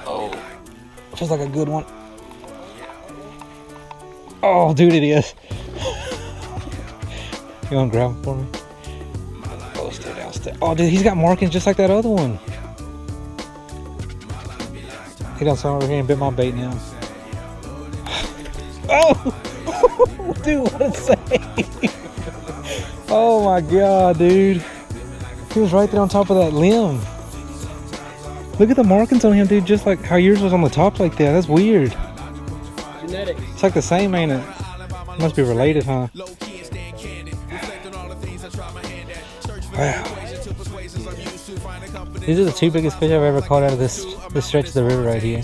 Oh, feels like a good one. Oh, dude, it is. You want to grab him for me? Oh, stay down, stay. Oh, dude, he's got markings just like that other one. He done something over here and bit my bait now. Oh! Dude, what a save! Oh my god, dude. He was right there on top of that limb. Look at the markings on him, dude, just like how yours was on the top like that. That's weird. Genetics. It's like the same, ain't it? Must be related, huh? Wow. These are the two biggest fish I've ever caught out of this stretch of the river right here.